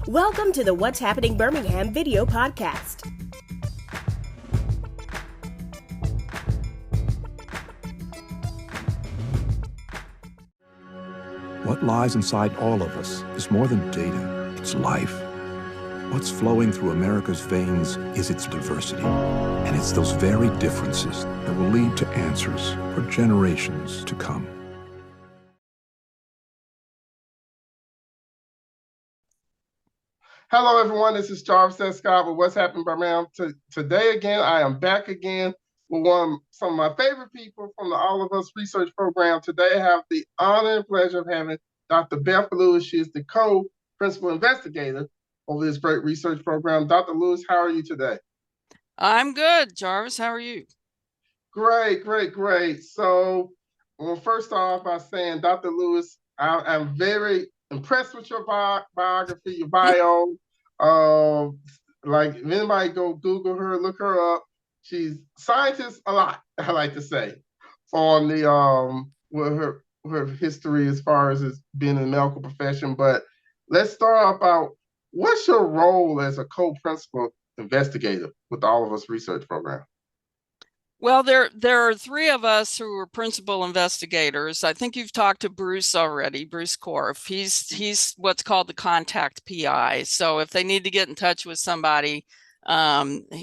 Welcome to the What's Happening Birmingham video podcast. What lies inside all of us is more than data, it's life. What's flowing through America's veins is its diversity. And it's those very differences that will lead to answers for generations to come. Hello, everyone. This is Jarvis Scott with What's Happening Birmingham. Today, again, I am back again with some of my favorite people from the All of Us research program. Today, I have the honor and pleasure of having Dr. Beth Lewis. She is the co-principal investigator over this great research program. Dr. Lewis, how are you today? I'm good, Jarvis. How are you? Great. So, well, first off, by saying, Dr. Lewis, I'm very impressed with your biography, your bio. Like if anybody go Google her, look her up. She's scientist a lot, I like to say, on the with her history as far as being in the medical profession. But let's start about what's your role as a co-principal investigator with the All of Us research program? Well, there are three of us who are principal investigators. I think you've talked to Bruce already, Bruce Korf. He's what's called the contact PI. So if they need to get in touch with somebody,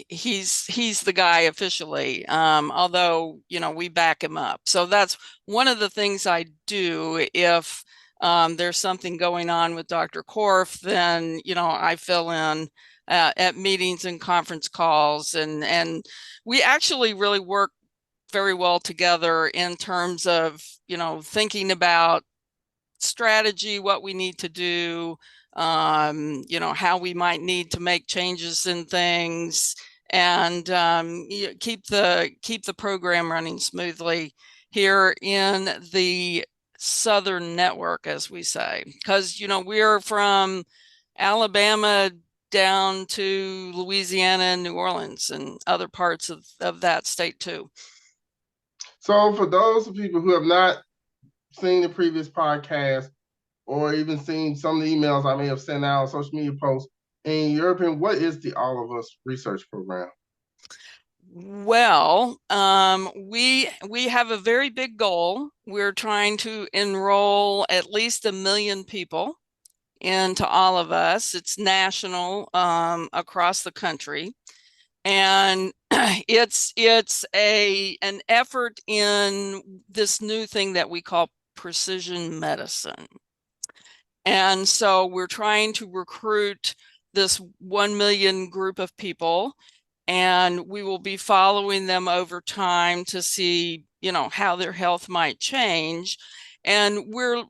he's the guy officially. Although, we back him up. So that's one of the things I do. If there's something going on with Dr. Korf, then I fill in at meetings and conference calls, and we actually really work very well together in terms of thinking about strategy, what we need to do, how we might need to make changes in things, and keep the program running smoothly here in the Southern network, as we say, because we're from Alabama down to Louisiana and New Orleans and other parts of that state too. So for those people who have not seen the previous podcast or even seen some of the emails I may have sent out, social media posts, in your opinion, what is the All of Us research program? Well, we have a very big goal. We're trying to enroll at least 1 million people into All of Us. It's national, across the country, and it's an effort in this new thing that we call precision medicine. And so we're trying to recruit this 1 million group of people, and we will be following them over time to see how their health might change. And we're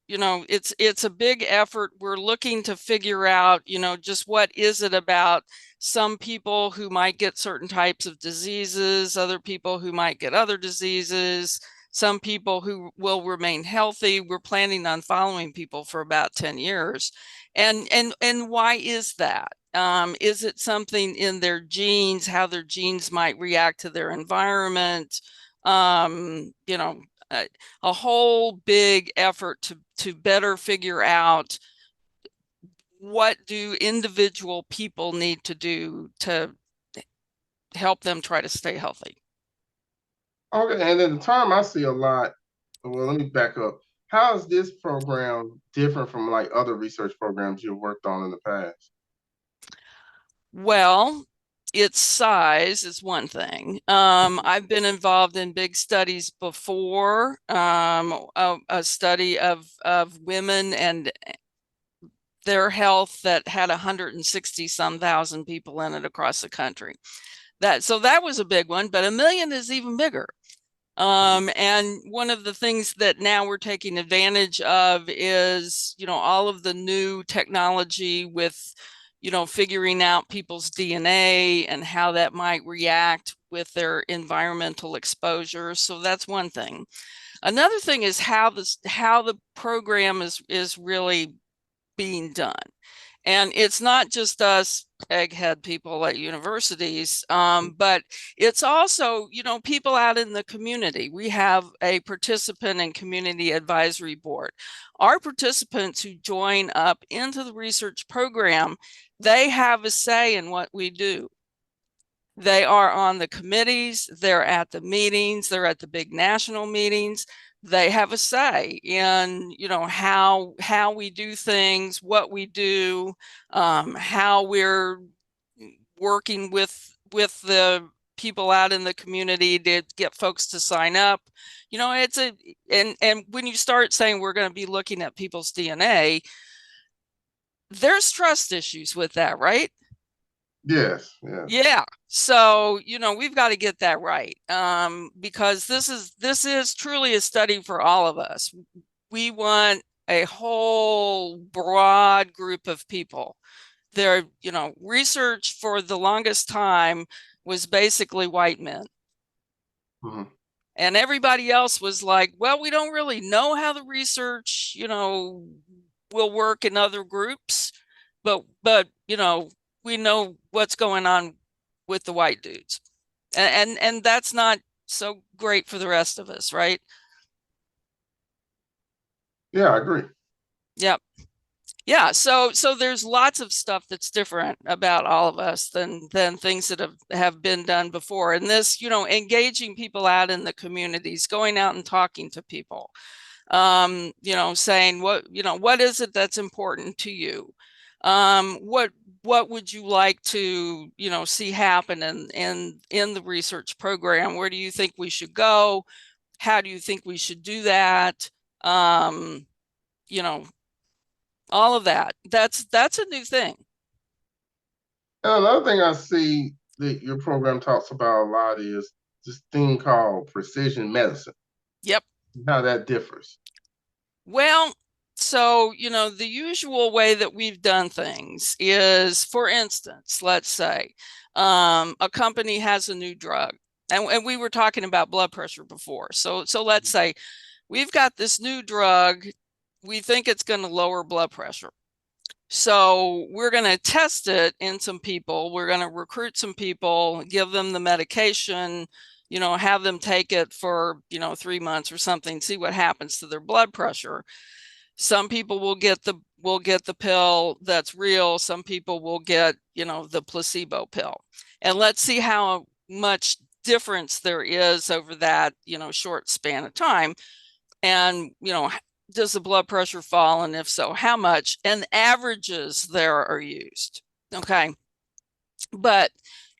it's a big effort. We're looking to figure out, just what is it about some people who might get certain types of diseases, other people who might get other diseases, some people who will remain healthy. We're planning on following people for about 10 years. And why is that? Is it something in their genes, how their genes might react to their environment? A whole big effort to better figure out what do individual people need to do to help them try to stay healthy. Okay, and then the term I see a lot, well, let me back up. How is this program different from like other research programs you've worked on in the past? Well, its size is one thing. I've been involved in big studies before, a study of women and their health that had 160-some thousand people in it across the country. So that was a big one, but 1 million is even bigger. And one of the things that now we're taking advantage of is, all of the new technology with figuring out people's DNA and how that might react with their environmental exposure. So that's one thing. Another thing is how the program is really being done. And it's not just us egghead people at universities, but it's also, people out in the community. We have a participant and community advisory board. Our participants who join up into the research program, they have a say in what we do. They are on the committees, they're at the meetings, they're at the big national meetings. They have a say in, how we do things, what we do, how we're working with the people out in the community to get folks to sign up. And when you start saying we're going to be looking at people's DNA, there's trust issues with that, right? Yes. Yeah. So, we've got to get that right, because this is truly a study for all of us. We want a whole broad group of people. There, research for the longest time was basically white men. Mm-hmm. And everybody else was like, well, we don't really know how the research, will work in other groups, but we know what's going on with the white dudes. And that's not so great for the rest of us, right? Yeah, I agree. Yep. Yeah, so there's lots of stuff that's different about all of us than things that have been done before. And this, engaging people out in the communities, going out and talking to people, saying what is it that's important to you? What would you like to, see happen in the research program? Where do you think we should go? How do you think we should do that? All of that. That's a new thing. And another thing I see that your program talks about a lot is this thing called precision medicine. Yep. How that differs. Well, so, the usual way that we've done things is, for instance, let's say a company has a new drug, and we were talking about blood pressure before. So let's say we've got this new drug. We think it's going to lower blood pressure. So we're going to test it in some people. We're going to recruit some people, give them the medication, have them take it for, 3 months or something, see what happens to their blood pressure. Some people will get the pill that's real. Some people will get, the placebo pill. And let's see how much difference there is over that, short span of time. And, does the blood pressure fall? And if so, how much? And averages there are used. Okay. But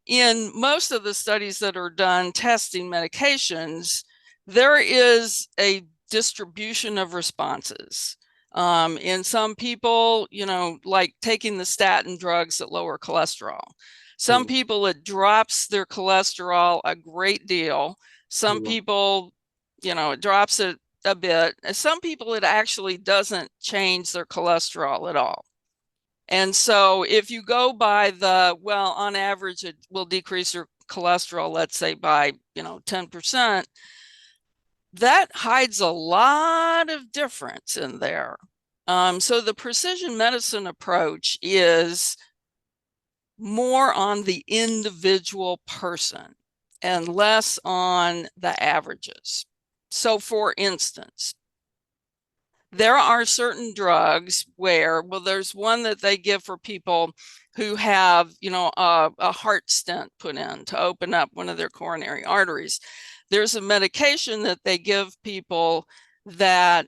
in most of the studies that are done testing medications, there is a distribution of responses. In some people, like taking the statin drugs that lower cholesterol. Some people, it drops their cholesterol a great deal. Some people, it drops it a bit. Some people, it actually doesn't change their cholesterol at all. And so if you go by on average, it will decrease your cholesterol, let's say by, 10%, that hides a lot of difference in there. So the precision medicine approach is more on the individual person and less on the averages. So for instance, there are certain drugs where, there's one that they give for people who have, a heart stent put in to open up one of their coronary arteries. There's a medication that they give people that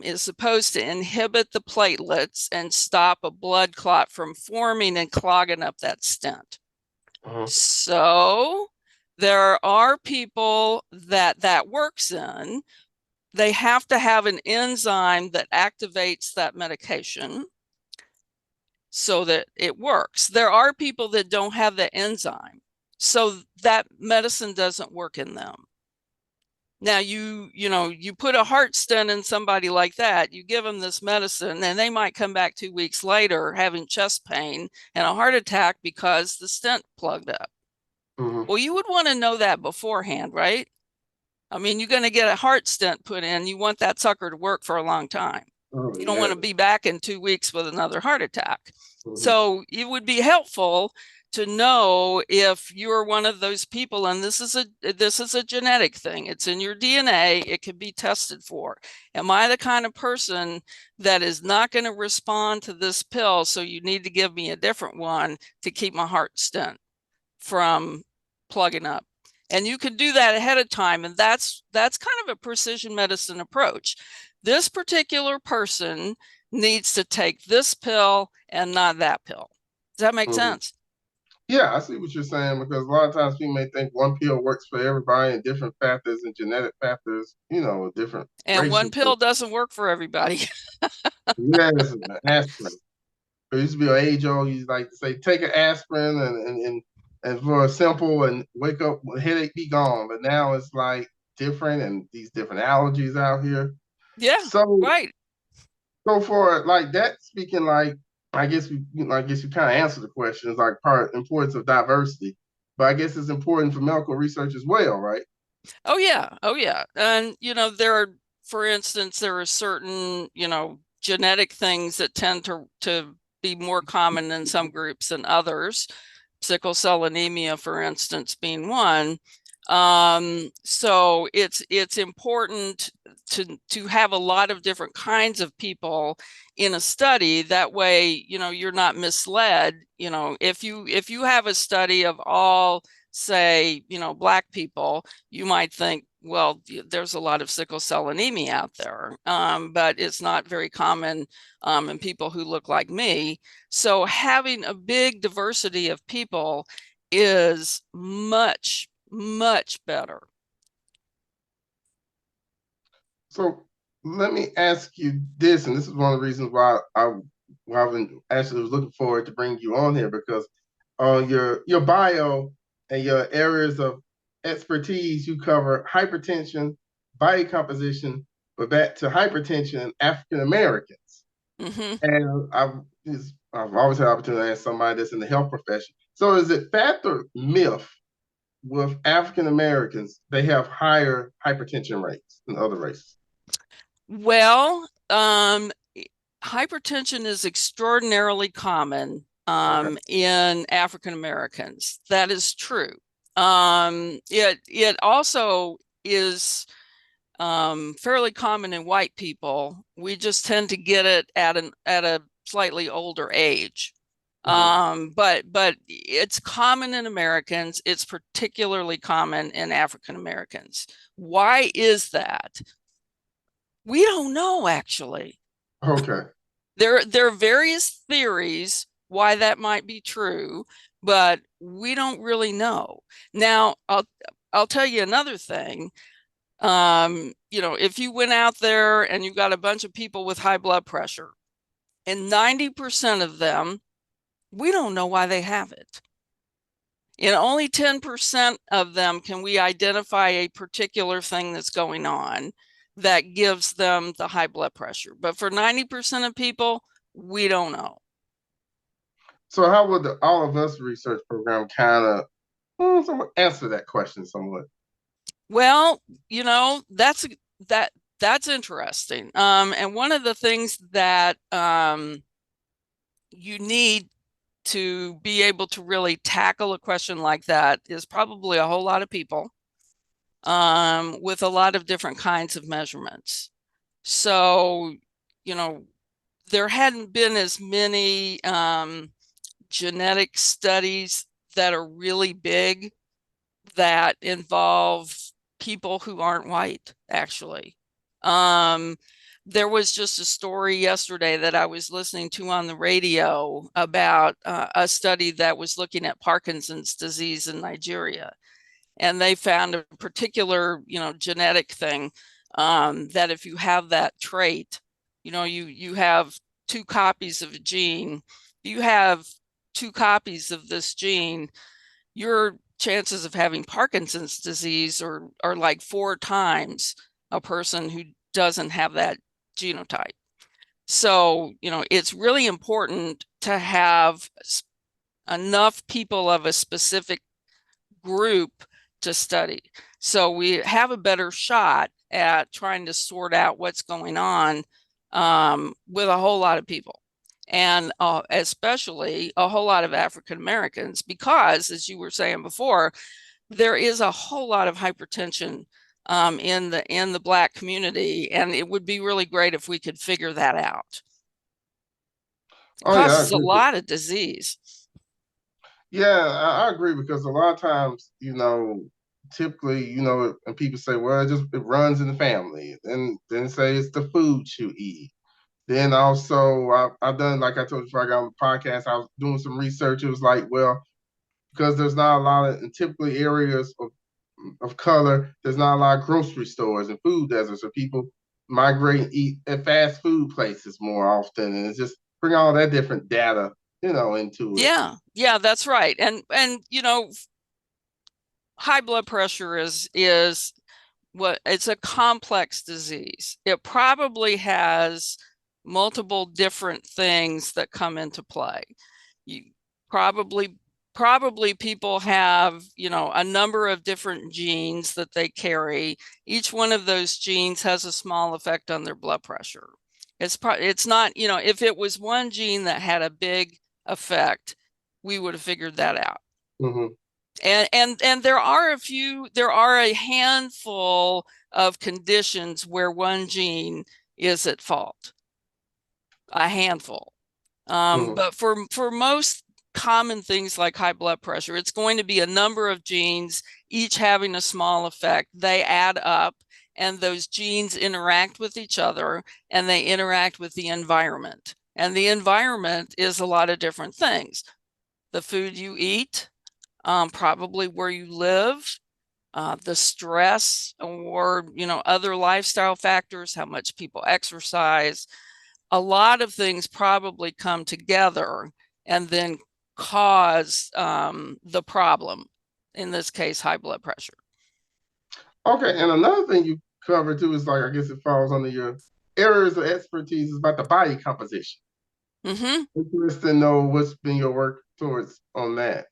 is supposed to inhibit the platelets and stop a blood clot from forming and clogging up that stent. So there are people that works in. They have to have an enzyme that activates that medication so that it works. There are people that don't have the enzyme, so that medicine doesn't work in them. Now, you put a heart stent in somebody like that, you give them this medicine, and they might come back 2 weeks later having chest pain and a heart attack because the stent plugged up. Well, you would want to know that beforehand, right? I mean, you're going to get a heart stent put in. You want that sucker to work for a long time. Oh, You don't want yeah. to be back in 2 weeks with another heart attack. Mhm. So it would be helpful to know if you're one of those people, and this is a genetic thing. It's in your DNA. It can be tested for. Am I the kind of person that is not going to respond to this pill? So you need to give me a different one to keep my heart stent from plugging up. And you can do that ahead of time. And that's kind of a precision medicine approach. This particular person needs to take this pill and not that pill. Does that make Mhm. sense? Yeah, I see what you're saying because a lot of times people may think one pill works for everybody and different factors and genetic factors, different And racial one pill doesn't work for everybody. Yes, an aspirin. There used to be an age old, you like to say, take an aspirin and for a simple and wake up, headache be gone. But now it's like different and these different allergies out here. Yeah, So right. so for like that, speaking like I guess you kind of answered the question. It's like part importance of diversity, but I guess it's important for medical research as well, right? Oh yeah. Oh yeah. And there are, for instance, there are certain, genetic things that tend to be more common in some groups than others. Sickle cell anemia, for instance, being one. So it's important to have a lot of different kinds of people in a study. That way, you're not misled. If you have a study of all, say, Black people, you might think, well, there's a lot of sickle cell anemia out there, but it's not very common in people who look like me. So having a big diversity of people is much, much better. So let me ask you this, and this is one of the reasons why I've been actually was looking forward to bring you on here because on your bio and your areas of expertise, you cover hypertension, body composition, but back to hypertension and African Americans. Hmm. And I've always had the opportunity to ask somebody that's in the health profession. So is it fact or myth with African Americans they have higher hypertension rates than other races? Well, hypertension is extraordinarily common Okay. in African Americans. That is true. It also is fairly common in white people. We just tend to get it at a slightly older age. Mhm. But it's common in Americans. It's particularly common in African Americans. Why is that? We don't know, actually. Okay. There are various theories why that might be true, but we don't really know. Now, I'll tell you another thing. If you went out there and you got a bunch of people with high blood pressure, and 90% of them, we don't know why they have it. In only 10% of them can we identify a particular thing that's going on that gives them the high blood pressure. But for 90% of people, we don't know. So how would the All of Us research program kind of answer that question somewhat? Well, that's interesting. And one of the things that you need to be able to really tackle a question like that is probably a whole lot of people with a lot of different kinds of measurements. So, you know, there hadn't been as many genetic studies that are really big that involve people who aren't white, actually. Um, there was just a story yesterday that I was listening to on the radio about a study that was looking at Parkinson's disease in Nigeria. And they found a particular, genetic thing that if you have that trait, you have two copies of a gene. You have two copies of this gene, your chances of having Parkinson's disease are like 4 times a person who doesn't have that genotype. So, it's really important to have enough people of a specific group to study. So we have a better shot at trying to sort out what's going on with a whole lot of people, and especially a whole lot of African Americans, because, as you were saying before, there is a whole lot of hypertension in the Black community, and it would be really great if we could figure that out. It Oh yeah, I causes a agree. lot of disease. Yeah, I agree, because a lot of times, typically, and people say, well, it runs in the family, and then say it's the food you eat. Then also, I've done, like I told you before I got on the podcast, I was doing some research. It was like, well, because there's not a lot of, in typically areas of color, there's not a lot of grocery stores and food deserts, so people migrate and eat at fast food places more often, and it's just bring all that different data, into it. Yeah, that's right. And high blood pressure is it's a complex disease. It probably has multiple different things that come into play. You probably people have, a number of different genes that they carry. Each one of those genes has a small effect on their blood pressure. It's not, if it was one gene that had a big effect, we would have figured that out. Mm-hmm. And there are a handful of conditions where one gene is at fault. A handful. But for most common things like high blood pressure, it's going to be a number of genes, each having a small effect. They add up, and those genes interact with each other, and they interact with the environment. And the environment is a lot of different things. The food you eat, probably where you live, the stress, or other lifestyle factors, how much people exercise. A lot of things probably come together and then cause the problem, in this case, high blood pressure. Okay, and another thing you cover too is, like, I guess it falls under your areas of expertise, is about the body composition. Mm-hmm. Interested to know what's been your work towards on that.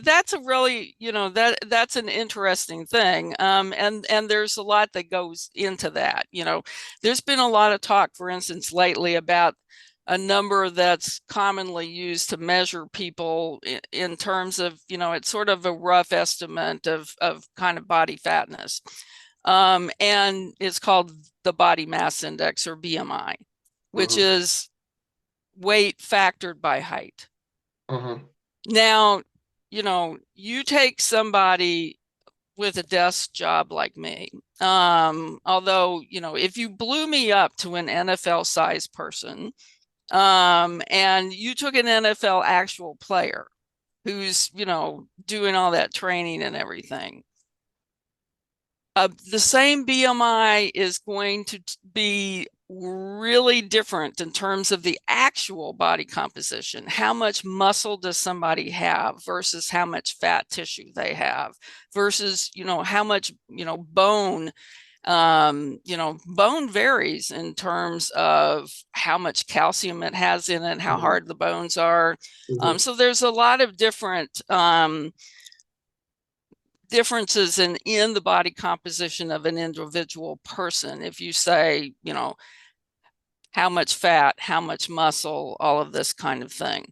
That's a really, that's an interesting thing. And there's a lot that goes into that. There's been a lot of talk, for instance, lately about a number that's commonly used to measure people in terms of, it's sort of a rough estimate of kind of body fatness. And it's called the body mass index, or BMI, which is weight factored by height. Now, you take somebody with a desk job like me, although, if you blew me up to an NFL size person, and you took an NFL actual player who's, doing all that training and everything, the same BMI is going to be really different in terms of the actual body composition. How much muscle does somebody have versus how much fat tissue they have versus, how much, bone. Bone varies in terms of how much calcium it has in it, how hard the bones are. So there's a lot of different differences in the body composition of an individual person. If you say, how much fat, how much muscle, all of this kind of thing.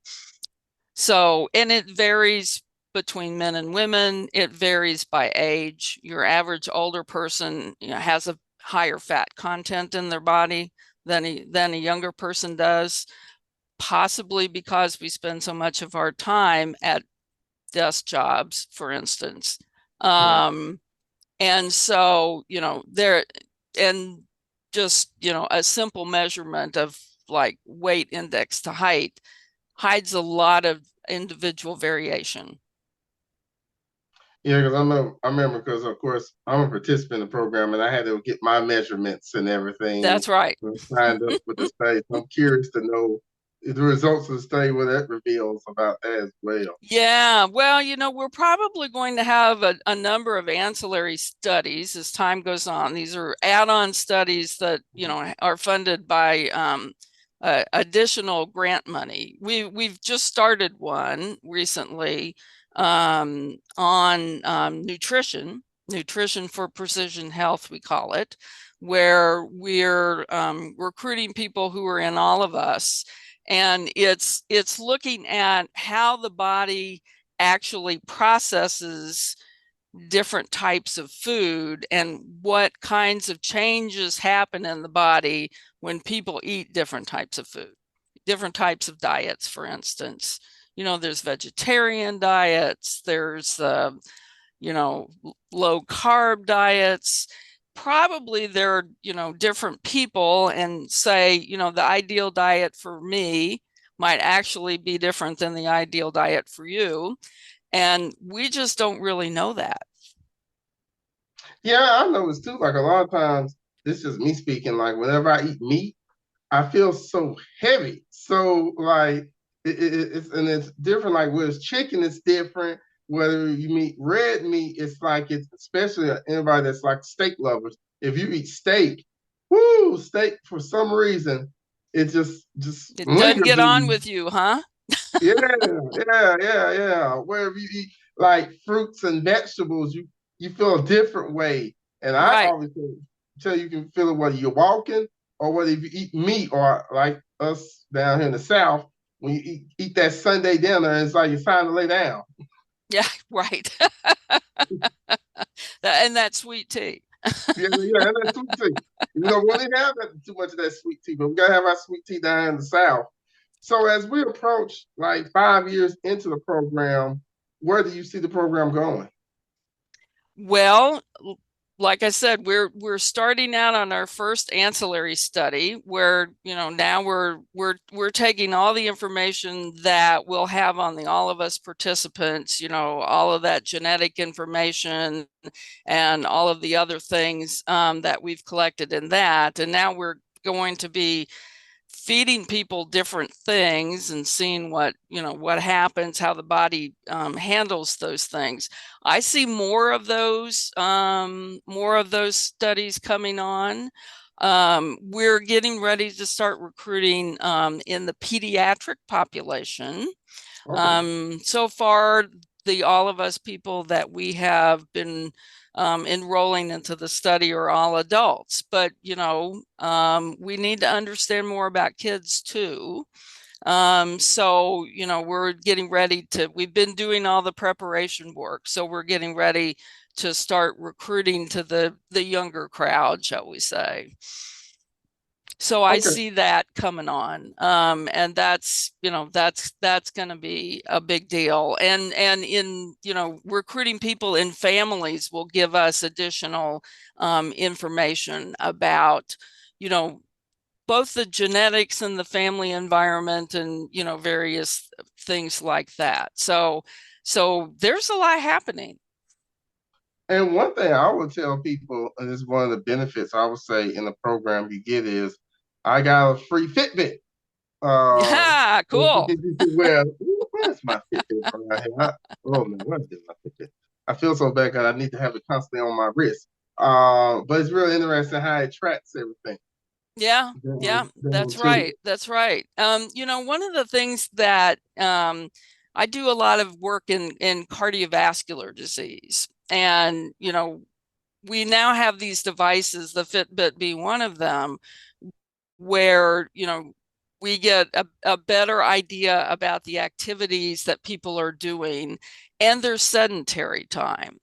So, and it varies between men and women. It varies by age. Your average older person, has a higher fat content in their body than a younger person does, possibly because we spend so much of our time at desk jobs, for instance. And so, there, and just, a simple measurement of like weight index to height hides a lot of individual variation. Yeah, because I remember, because of course I'm a participant in the program, and I had to get my measurements and everything. That's right. Signed up with the study. So I'm curious to know the results of the study, what that reveals about that as well. Yeah, well, we're probably going to have a number of ancillary studies as time goes on. These are add-on studies that, are funded by additional grant money. We've just started one recently on nutrition, Nutrition for Precision Health, we call it, where we're recruiting people who are in all of us. And it's looking at how the body actually processes different types of food and what kinds of changes happen in the body when people eat different types of food, different types of diets, for instance. There's vegetarian diets, there's low carb diets. Probably there are, different people, and say, the ideal diet for me might actually be different than the ideal diet for you. And we just don't really know that. Yeah, I noticed too. Like a lot of times, this is me speaking. Like whenever I eat meat, I feel so heavy. So like it's different. Like with chicken, it's different. Whether you eat red meat, it's like it's especially anybody that's like steak lovers. If you eat steak, steak for some reason it just It doesn't lingers get in on you. with you, huh? Yeah, yeah. Wherever you eat like fruits and vegetables, you feel a different way. And I Right. always tell you can feel it whether you're walking or whether you eat meat, or like us down here in the South, when you eat that Sunday dinner, it's like it's time to lay down. Yeah, right. And that sweet tea. Yeah, and that sweet tea. We don't really have too much of that sweet tea, but we gotta have our sweet tea down in the South. So as we approach like 5 years into the program, where do you see the program going? Well, like I said, we're starting out on our first ancillary study where, now we're taking all the information that we'll have on the all of us participants, all of that genetic information and all of the other things that we've collected in that. And now we're going to be feeding people different things and seeing what happens, how the body handles those things. I see more of those studies coming on. We're getting ready to start recruiting in the pediatric population. So far, the all of us people that we have been enrolling into the study are all adults, but we need to understand more about kids too. So we're getting ready we've been doing all the preparation work, so we're getting ready to start recruiting to the younger crowd, shall we say. So I Okay. see that coming on, and that's going to be a big deal. And in recruiting people in families will give us additional information about both the genetics and the family environment, and various things like that. So there's a lot happening. And one thing I would tell people, and this is one of the benefits I would say in the program you get, is I got a free Fitbit. Yeah, cool. Well, where's my Fitbit around here? Oh man, where's my Fitbit? I feel so bad because I need to have it constantly on my wrist. But it's really interesting how it tracks everything. Yeah, that's right. That's right. One of the things that I do a lot of work in cardiovascular disease, and we now have these devices, the Fitbit being one of them, where we get a better idea about the activities that people are doing and their sedentary time.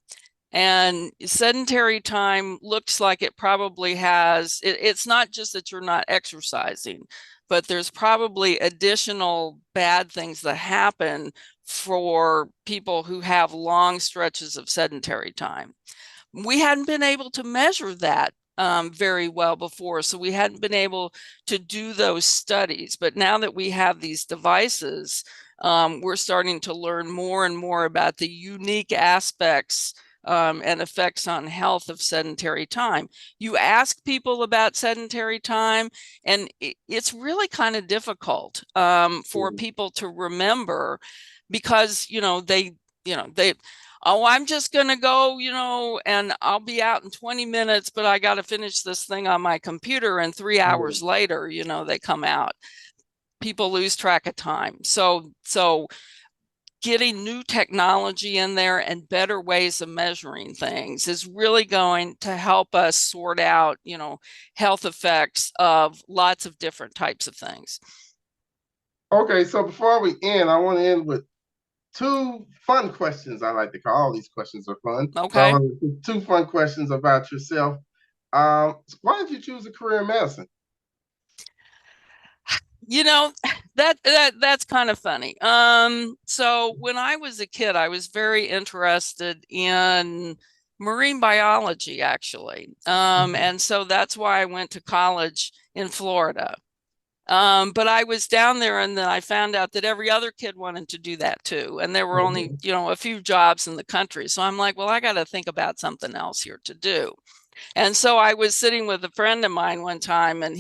And sedentary time looks like it probably it's not just that you're not exercising, but there's probably additional bad things that happen for people who have long stretches of sedentary time. We hadn't been able to measure that very well before, so we hadn't been able to do those studies. But now that we have these devices, we're starting to learn more and more about the unique aspects and effects on health of sedentary time. You ask people about sedentary time, and it's really kind of difficult for people to remember, because they oh, I'm just going to go, and I'll be out in 20 minutes, but I got to finish this thing on my computer. And 3 hours later, they come out. People lose track of time. So getting new technology in there and better ways of measuring things is really going to help us sort out, health effects of lots of different types of things. Okay, so before we end, I want to end with two fun questions. I like to call all these questions are fun. Okay. Two fun questions about yourself. Why did you choose a career in medicine? That's kind of funny. So when I was a kid, I was very interested in marine biology, actually. And so that's why I went to college in Florida. But I was down there and then I found out that every other kid wanted to do that too. And there were only, a few jobs in the country. So I'm like, well, I got to think about something else here to do. And so I was sitting with a friend of mine one time, and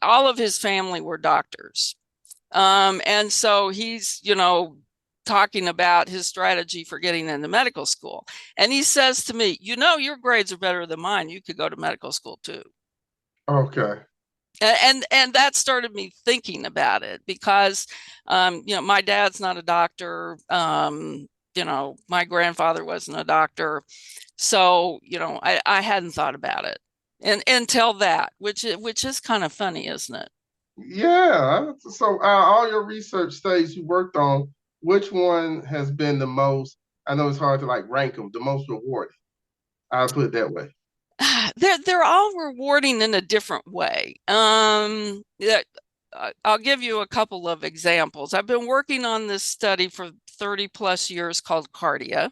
all of his family were doctors. And so he's, talking about his strategy for getting into medical school. And he says to me, your grades are better than mine. You could go to medical school too. Okay. And that started me thinking about it because, my dad's not a doctor. My grandfather wasn't a doctor. So, I hadn't thought about it until that, which is kind of funny, isn't it? Yeah. So all your research studies you worked on, which one has been the most, I know it's hard to like rank them, the most rewarding? I'll put it that way. They're all rewarding in a different way. I'll give you a couple of examples. I've been working on this study for 30 plus years called Cardia.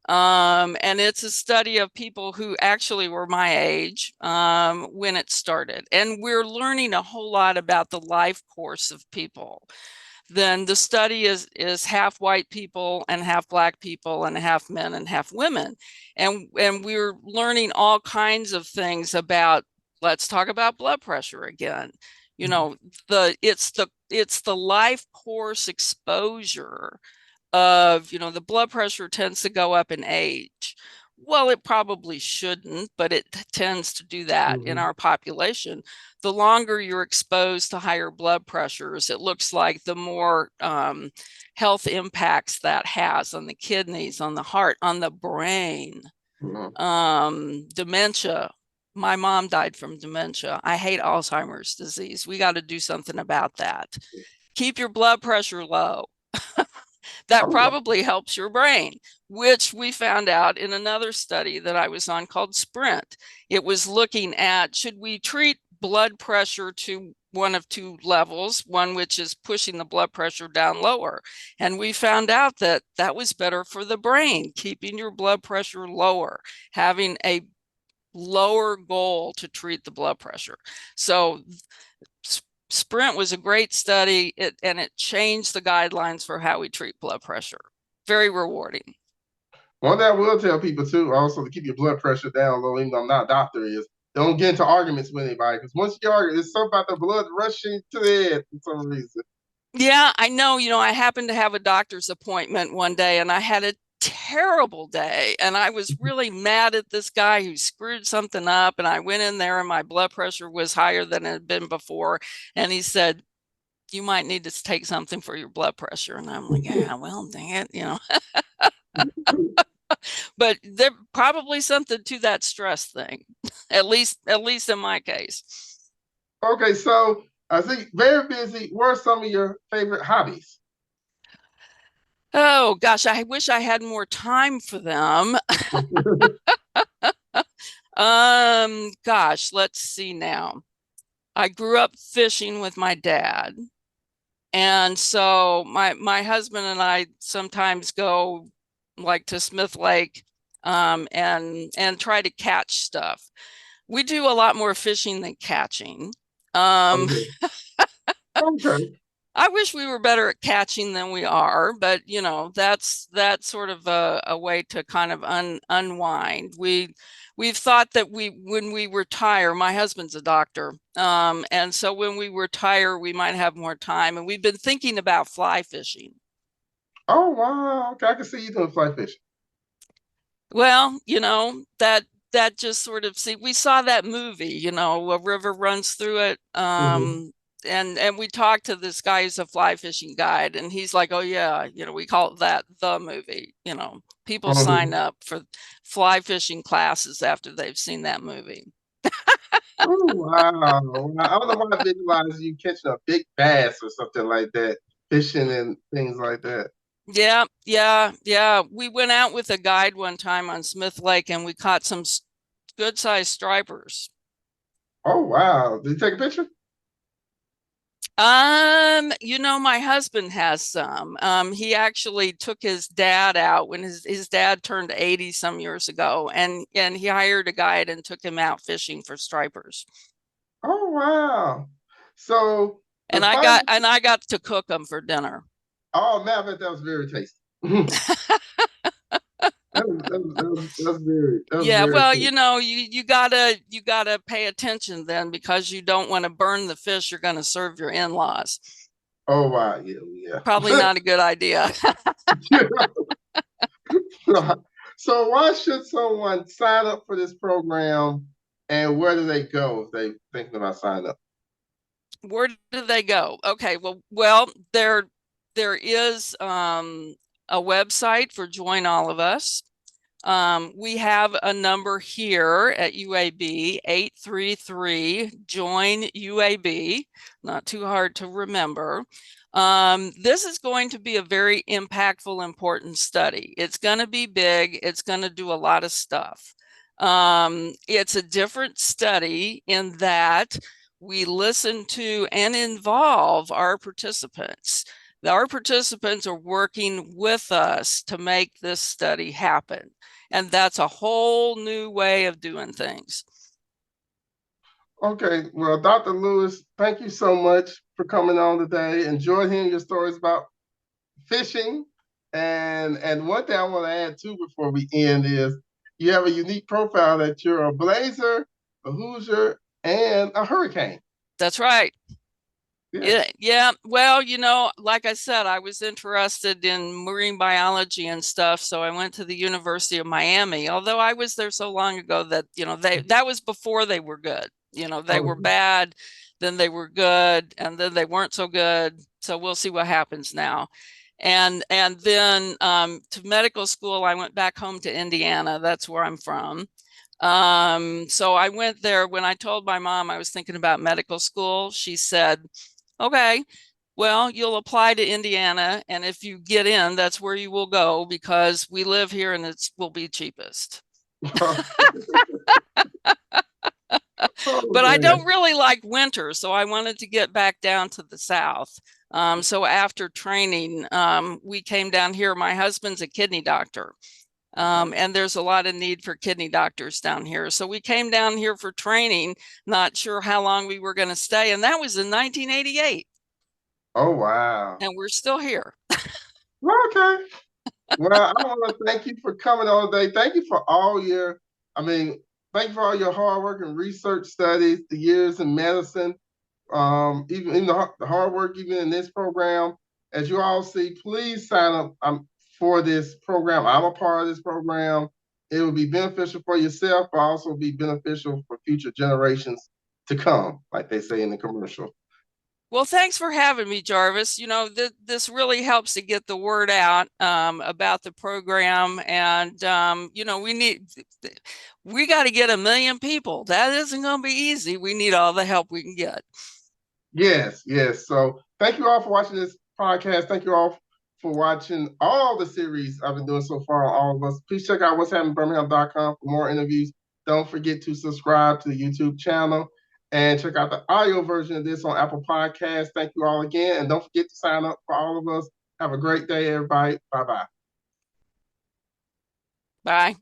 And it's a study of people who actually were my age when it started. And we're learning a whole lot about the life course of people. Then the study is half white people and half Black people and half men and half women. And we're learning all kinds of things about, let's talk about blood pressure again. It's the life course exposure of, the blood pressure tends to go up in age. Well, it probably shouldn't, but it tends to do that in our population. The longer you're exposed to higher blood pressures, it looks like the more health impacts that has on the kidneys, on the heart, on the brain. Dementia. My mom died from dementia. I hate Alzheimer's disease. We got to do something about that. Keep your blood pressure low. That probably helps your brain, which we found out in another study that I was on called Sprint. It was looking at, should we treat blood pressure to one of two levels, one which is pushing the blood pressure down lower. And we found out that that was better for the brain, keeping your blood pressure lower, having a lower goal to treat the blood pressure. So Sprint was a great study, and it changed the guidelines for how we treat blood pressure. Very rewarding. One thing I will tell people too, also to keep your blood pressure down low, even though I'm not a doctor, is don't get into arguments with anybody, because once you argue, it's something about the blood rushing to the head for some reason. Yeah, I know. I happened to have a doctor's appointment one day, and I had a terrible day, and I was really mad at this guy who screwed something up. And I went in there and my blood pressure was higher than it had been before. And he said, you might need to take something for your blood pressure. And I'm like, yeah, well, dang it, But there's probably something to that stress thing, at least in my case. Okay, so I see very busy. What are some of your favorite hobbies? Oh gosh, I wish I had more time for them. Gosh, let's see now. I grew up fishing with my dad. And so my husband and I sometimes go like to Smith Lake and try to catch stuff. We do a lot more fishing than catching. Okay. I wish we were better at catching than we are, but that's sort of a way to kind of unwind. We've thought that when we retire, my husband's a doctor, and so when we retire, we might have more time, and we've been thinking about fly fishing. Oh wow. Okay, I can see you doing fly fishing. Well, that just sort of we saw that movie, a river runs through it. and we talked to this guy who's a fly fishing guide, and he's like, oh yeah, we call that the movie. People sign up for fly fishing classes after they've seen that movie. Oh, wow. I don't know why I visualize you catching a big bass or something like that, fishing and things like that. Yeah. We went out with a guide one time on Smith Lake, and we caught some good sized stripers. Oh, wow. Did you take a picture? My husband has some. He actually took his dad out when his dad turned 80 some years ago, and he hired a guide and took him out fishing for stripers. Oh, wow. So and I got to cook them for dinner. Oh man, I bet that was very tasty. That's very well tasty. you gotta pay attention then, because you don't want to burn the fish you're going to serve your in-laws. Oh wow, yeah. Probably not a good idea. So why should someone sign up for this program, and where do they go if they're thinking about signing up? Where do they go? Okay, well there is a website for Join All of Us. We have a number here at UAB, 833-JOIN-UAB, not too hard to remember. This is going to be a very impactful, important study. It's going to be big. It's going to do a lot of stuff. It's a different study in that we listen to and involve our participants. Our participants are working with us to make this study happen. And that's a whole new way of doing things. Okay, well, Dr. Lewis, thank you so much for coming on today. Enjoyed hearing your stories about fishing. And one thing I want to add too before we end is you have a unique profile that you're a blazer, a Hoosier, and a hurricane. That's right. Yeah. Well, like I said, I was interested in marine biology and stuff. So I went to the University of Miami, although I was there so long ago that, that was before they were good. They were bad, then they were good, and then they weren't so good. So we'll see what happens now. And then to medical school, I went back home to Indiana. That's where I'm from. So I went there. When I told my mom I was thinking about medical school, she said, okay, well, you'll apply to Indiana, and if you get in, that's where you will go, because we live here and it will be cheapest. But I don't really like winter, so I wanted to get back down to the South. So after training, we came down here. My husband's a kidney doctor, and there's a lot of need for kidney doctors down here. So we came down here for training, not sure how long we were going to stay. And that was in 1988. Oh, wow. And we're still here. Okay. Well, I want to thank you for coming on today. Thank you for all your, thank you for all your hard work and research studies, the years in medicine, even in the hard work, even in this program. As you all see, please sign up for this program. I'm a part of this program. It will be beneficial for yourself, but also be beneficial for future generations to come, like they say in the commercial. Well, thanks for having me, Jarvis. This really helps to get the word out about the program. And, we got to get 1 million people. That isn't going to be easy. We need all the help we can get. Yes. So thank you all for watching this podcast. Thank you all for watching all the series I've been doing so far on All of Us. Please check out what's happening Birmingham.com for more interviews. Don't forget to subscribe to the YouTube channel and check out the audio version of this on Apple Podcasts. Thank you all again. And don't forget to sign up for All of Us. Have a great day, everybody. Bye-bye. Bye.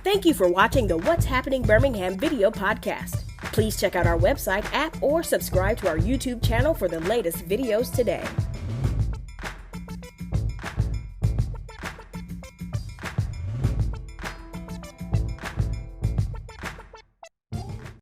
Thank you for watching the What's Happening Birmingham video podcast. Please check out our website, app, or subscribe to our YouTube channel for the latest videos today.